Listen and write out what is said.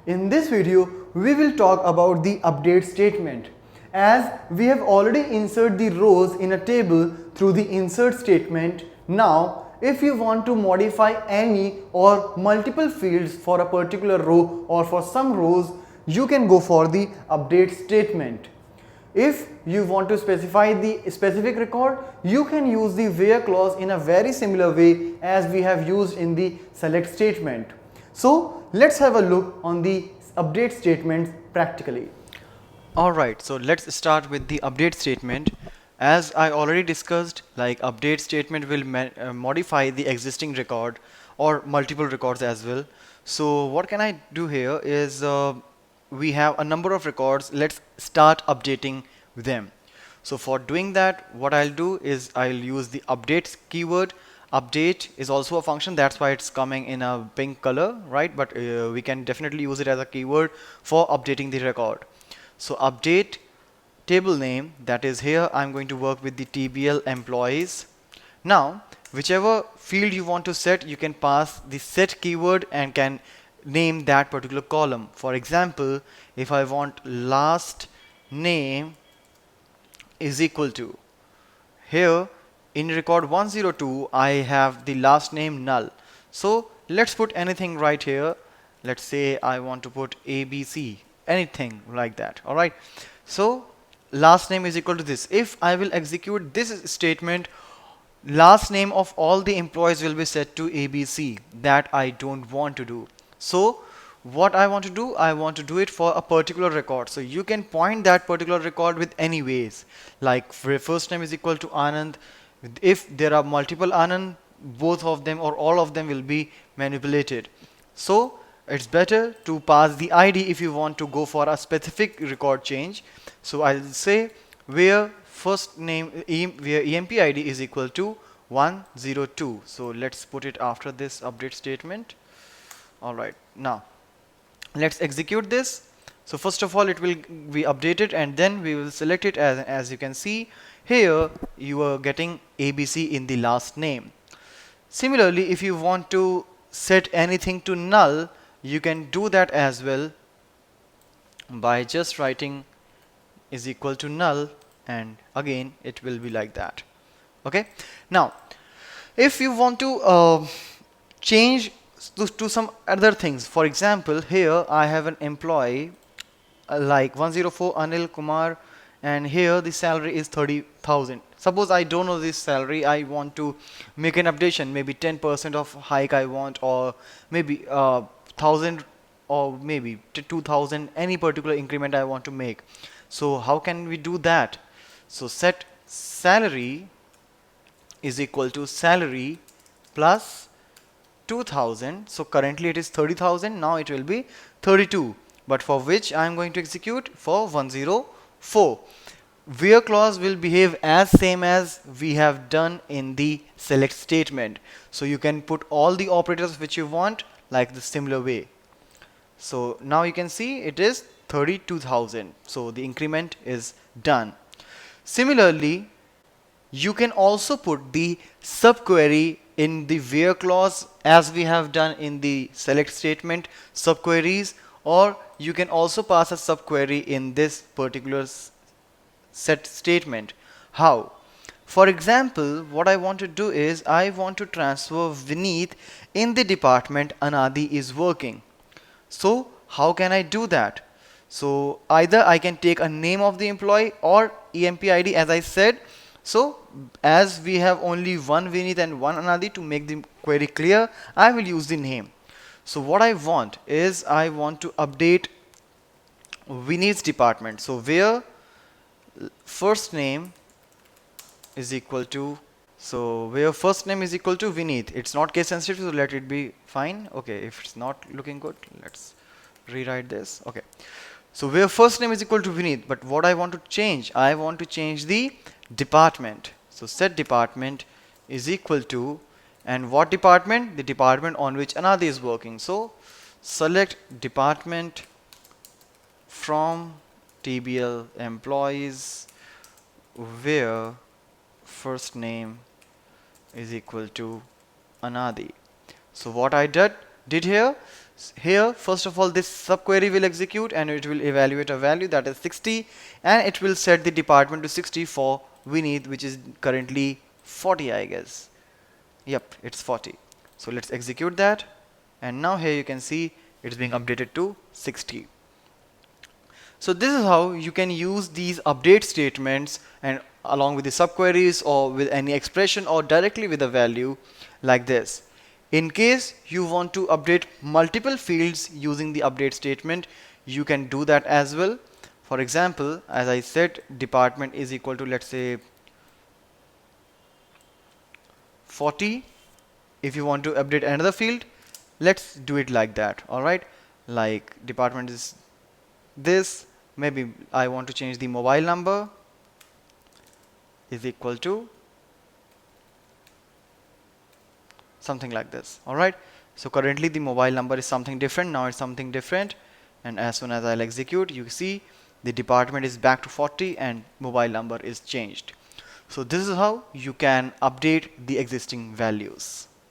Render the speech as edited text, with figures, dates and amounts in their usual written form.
In this video, we will talk about the update statement. As we have already inserted the rows in a table through the insert statement, now if you want to modify any or multiple fields for a particular row or for some rows, you can go for the update statement. If you want to specify the specific record, you can use the where clause in a very similar way as we have used in the select statement. So let's have a look on the update statements practically. Alright, so let's start with the update statement. As I already discussed, like update statement will modify the existing record or multiple records as well. So what can I do here is we have a number of records. Let's start updating them. So for doing that, what I'll do is I'll use the update keyword. Update is also a function, that's why it's coming in a pink color, right? But we can definitely use it as a keyword for updating the record. So update table name, that is here I'm going to work with the TBL employees. Now whichever field you want to set, you can pass the set keyword and can name that particular column. For example, if I want last name is equal to, here in record 102 I have the last name null. So let's put anything right here. Let's say I want to put ABC, anything like that. Alright, so last name is equal to this. If I will execute this statement, last name of all the employees will be set to ABC. That I don't want to do. So what I want to do, I want to do it for a particular record. So you can point that particular record with any ways, like first name is equal to Anand. If there are multiple Anand, both of them or all of them will be manipulated. So it's better to pass the ID if you want to go for a specific record change. So I'll say where first name where EMP ID is equal to 102. So let's put it after this update statement. Alright, now let's execute this. So first of all it will be updated and then we will select it. As you can see here, you are getting ABC in the last name. Similarly, if you want to set anything to null, you can do that as well by just writing is equal to null, and again it will be like that. Okay, now if you want to change to some other things, for example here I have an employee like 104 Anil Kumar, and here the salary is 30,000. Suppose I don't know this salary, I want to make an updation, maybe 10% of hike I want, or maybe 1000 or maybe 2000, any particular increment I want to make. So how can we do that? So set salary is equal to salary plus 2000. So currently it is 30,000, now it will be 32, but for which I am going to execute for 104. Where clause will behave as same as we have done in the select statement. So you can put all the operators which you want like the similar way. So now you can see it is 32,000. So the increment is done. Similarly, you can also put the subquery in the where clause as we have done in the select statement subqueries, or you can also pass a subquery in this particular set statement. How? For example, what I want to do is I want to transfer Vineet in the department Anadi is working. So how can I do that? So either I can take a name of the employee or EMP ID as I said. So as we have only one Vineet and one Anadi, to make the query clear, I will use the name. So what I want is I want to update Vineet's department. So where first name is equal to, so where first name is equal to Vineet, it's not case sensitive, so let it be fine. Okay, if it's not looking good, let's rewrite this. Okay, so where first name is equal to Vineet, but what I want to change, I want to change the department. So set department is equal to, and what department? The department on which Anadi is working. So select department from TBL employees where first name is equal to Anadi. So what I did here, Here, first of all, this subquery will execute and it will evaluate a value that is 60, and it will set the department to 60 for Vinith, which is currently 40, I guess. Yep, it's 40. So let's execute that, and now here you can see it's being updated to 60. So this is how you can use these update statements and along with the subqueries or with any expression or directly with a value like this. In case you want to update multiple fields using the update statement, you can do that as well. For example, as I said, department is equal to, let's say, 40. If you want to update another field, let's do it like that. All right, like department is this. Maybe I want to change the mobile number is equal to something like this. All right, so currently the mobile number is something different. Now it's something different, and as soon as I'll execute, you see the department is back to 40 and mobile number is changed. So this is how you can update the existing values.